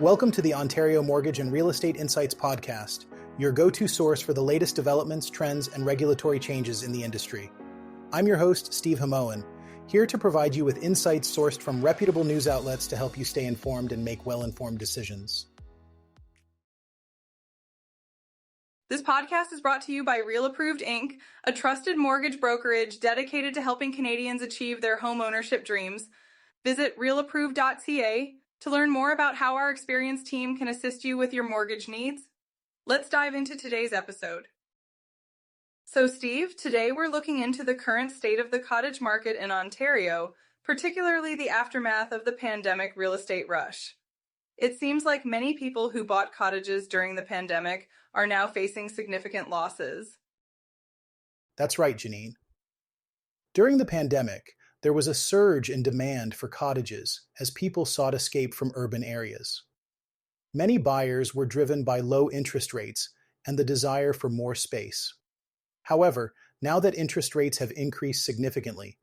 Welcome to the Ontario Mortgage and Real Estate Insights podcast, your go-to source for the latest developments, trends, and regulatory changes in the industry. I'm your host, Steve Hamoan, here to provide you with insights sourced from reputable news outlets to help you stay informed and make well-informed decisions. This podcast is brought to you by Real Approved Inc., a trusted mortgage brokerage dedicated to helping Canadians achieve their home ownership dreams. Visit realapproved.ca to learn more about how our experienced team can assist you with your mortgage needs. Let's dive into today's episode. So Steve, today we're looking into the current state of the cottage market in Ontario, particularly the aftermath of the pandemic real estate rush. It seems like many people who bought cottages during the pandemic are now facing significant losses. That's right, Janine. During the pandemic, there was a surge in demand for cottages as people sought escape from urban areas. Many buyers were driven by low interest rates and the desire for more space. However, now that interest rates have increased significantly,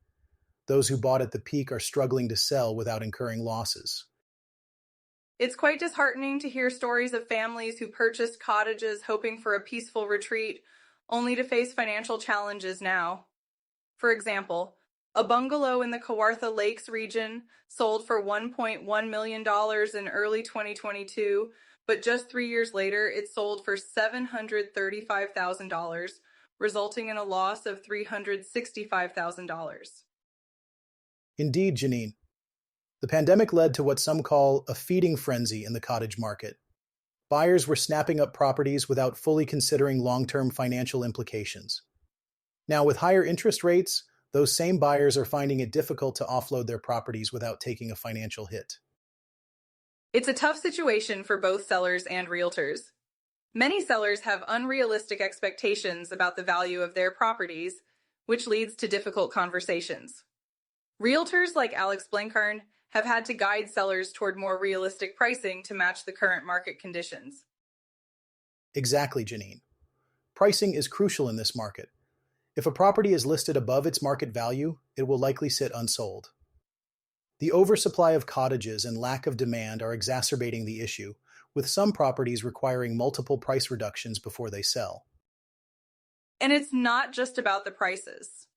those who bought at the peak are struggling to sell without incurring losses. It's quite disheartening to hear stories of families who purchased cottages hoping for a peaceful retreat, only to face financial challenges now. For example, a bungalow in the Kawartha Lakes region sold for $1.1 million in early 2022, but just 3 years later, it sold for $735,000, resulting in a loss of $365,000. Indeed, Janine. The pandemic led to what some call a feeding frenzy in the cottage market. Buyers were snapping up properties without fully considering long-term financial implications. Now, with higher interest rates, those same buyers are finding it difficult to offload their properties without taking a financial hit. It's a tough situation for both sellers and realtors. Many sellers have unrealistic expectations about the value of their properties, which leads to difficult conversations. Realtors like Alex Blankarn have had to guide sellers toward more realistic pricing to match the current market conditions. Exactly, Janine. Pricing is crucial in this market. If a property is listed above its market value, it will likely sit unsold. The oversupply of cottages and lack of demand are exacerbating the issue, with some properties requiring multiple price reductions before they sell. And it's not just about the prices.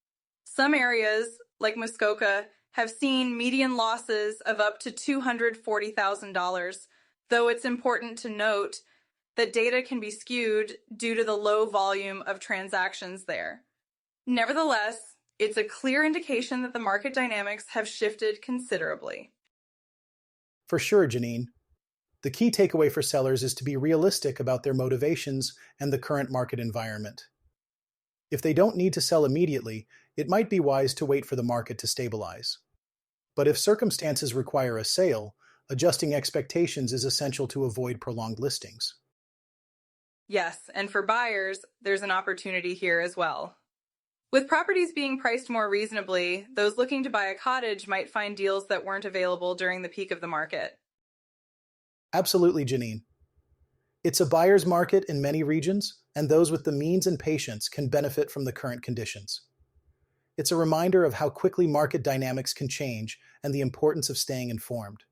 Some areas, like Muskoka, have seen median losses of up to $240,000, though it's important to note that data can be skewed due to the low volume of transactions there. Nevertheless, it's a clear indication that the market dynamics have shifted considerably. For sure, Janine. The key takeaway for sellers is to be realistic about their motivations and the current market environment. If they don't need to sell immediately, it might be wise to wait for the market to stabilize. But if circumstances require a sale, adjusting expectations is essential to avoid prolonged listings. Yes, and for buyers, there's an opportunity here as well. With properties being priced more reasonably, those looking to buy a cottage might find deals that weren't available during the peak of the market. Absolutely, Janine. It's a buyer's market in many regions, and those with the means and patience can benefit from the current conditions. It's a reminder of how quickly market dynamics can change and the importance of staying informed.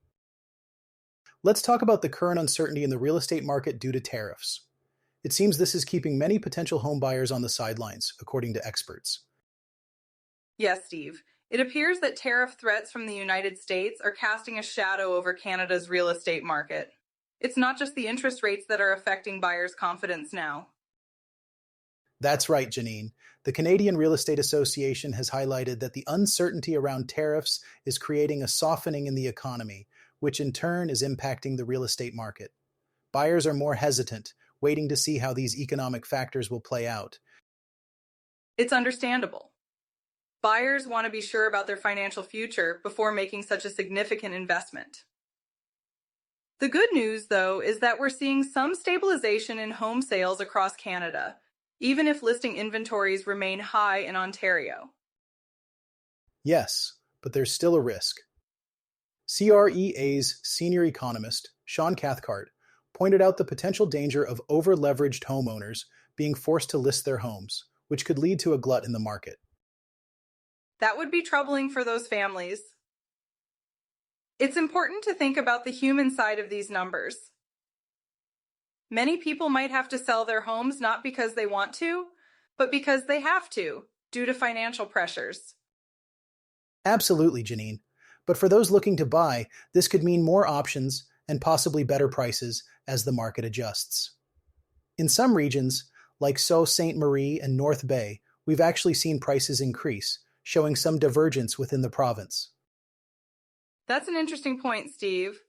Let's talk about the current uncertainty in the real estate market due to tariffs. It seems this is keeping many potential home buyers on the sidelines, according to experts. Yes, Steve. It appears that tariff threats from the United States are casting a shadow over Canada's real estate market. It's not just the interest rates that are affecting buyers' confidence now. That's right, Janine. The Canadian Real Estate Association has highlighted that the uncertainty around tariffs is creating a softening in the economy, which in turn is impacting the real estate market. Buyers are more hesitant, waiting to see how these economic factors will play out. It's understandable. Buyers want to be sure about their financial future before making such a significant investment. The good news, though, is that we're seeing some stabilization in home sales across Canada, even if listing inventories remain high in Ontario. Yes, but there's still a risk. CREA's senior economist, Sean Cathcart, pointed out the potential danger of over-leveraged homeowners being forced to list their homes, which could lead to a glut in the market. That would be troubling for those families. It's important to think about the human side of these numbers. Many people might have to sell their homes not because they want to, but because they have to, due to financial pressures. Absolutely, Janine. But for those looking to buy, this could mean more options and possibly better prices as the market adjusts. In some regions, like Sault Ste. Marie and North Bay, we've actually seen prices increase, showing some divergence within the province. That's an interesting point, Steve.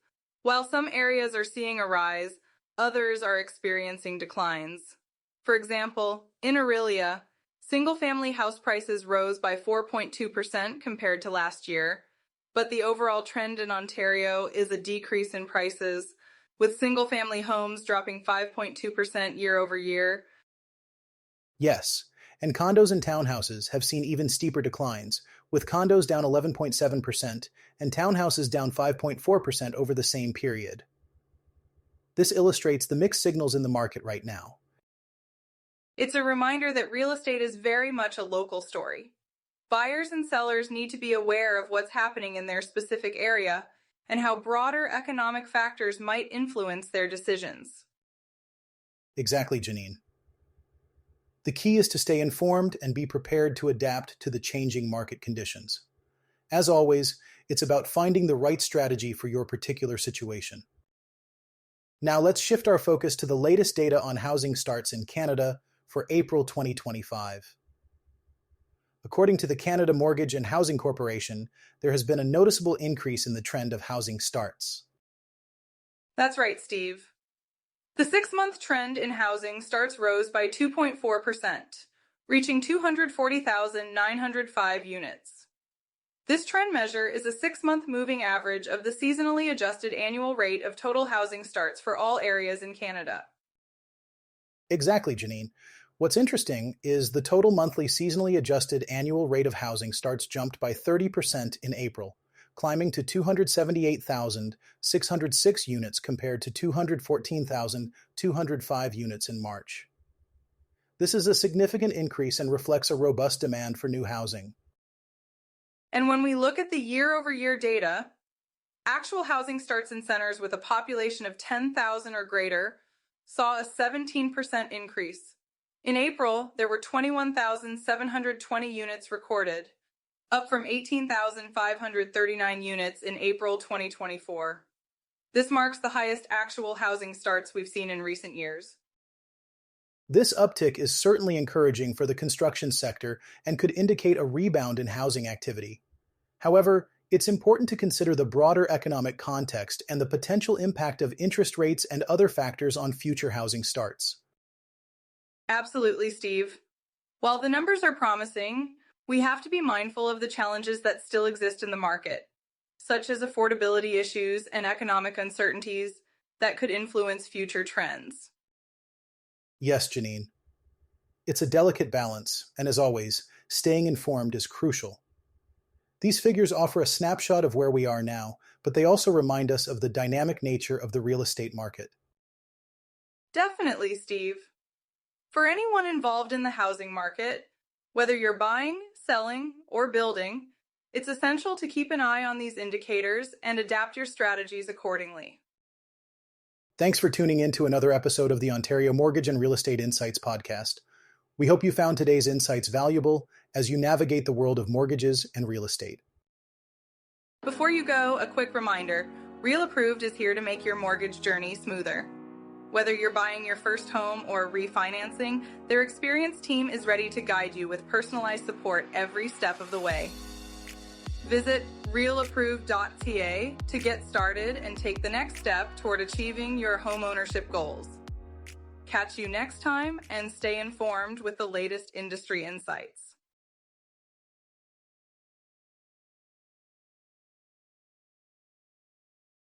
While some areas are seeing a rise, others are experiencing declines. For example, in Aurelia, single-family house prices rose by 4.2% compared to last year, but the overall trend in Ontario is a decrease in prices, with single-family homes dropping 5.2% year over year. Yes, and condos and townhouses have seen even steeper declines, with condos down 11.7% and townhouses down 5.4% over the same period. This illustrates the mixed signals in the market right now. It's a reminder that real estate is very much a local story. Buyers and sellers need to be aware of what's happening in their specific area and how broader economic factors might influence their decisions. Exactly, Janine. The key is to stay informed and be prepared to adapt to the changing market conditions. As always, it's about finding the right strategy for your particular situation. Now let's shift our focus to the latest data on housing starts in Canada for April 2025. According to the Canada Mortgage and Housing Corporation, there has been a noticeable increase in the trend of housing starts. That's right, Steve. The 6-month trend in housing starts rose by 2.4%, reaching 240,905 units. This trend measure is a 6-month moving average of the seasonally adjusted annual rate of total housing starts for all areas in Canada. Exactly, Janine. What's interesting is the total monthly seasonally adjusted annual rate of housing starts jumped by 30% in April, climbing to 278,606 units compared to 214,205 units in March. This is a significant increase and reflects a robust demand for new housing. And when we look at the year-over-year data, actual housing starts in centers with a population of 10,000 or greater saw a 17% increase. In April, there were 21,720 units recorded, up from 18,539 units in April 2024. This marks the highest actual housing starts we've seen in recent years. This uptick is certainly encouraging for the construction sector and could indicate a rebound in housing activity. However, it's important to consider the broader economic context and the potential impact of interest rates and other factors on future housing starts. Absolutely, Steve. While the numbers are promising, we have to be mindful of the challenges that still exist in the market, such as affordability issues and economic uncertainties that could influence future trends. Yes, Janine. It's a delicate balance, and as always, staying informed is crucial. These figures offer a snapshot of where we are now, but they also remind us of the dynamic nature of the real estate market. Definitely, Steve. For anyone involved in the housing market, whether you're buying, selling, or building, it's essential to keep an eye on these indicators and adapt your strategies accordingly. Thanks for tuning in to another episode of the Ontario Mortgage and Real Estate Insights podcast. We hope you found today's insights valuable as you navigate the world of mortgages and real estate. Before you go, a quick reminder, Real Approved is here to make your mortgage journey smoother. Whether you're buying your first home or refinancing, their experienced team is ready to guide you with personalized support every step of the way. Visit realapproved.ca to get started and take the next step toward achieving your homeownership goals. Catch you next time and stay informed with the latest industry insights.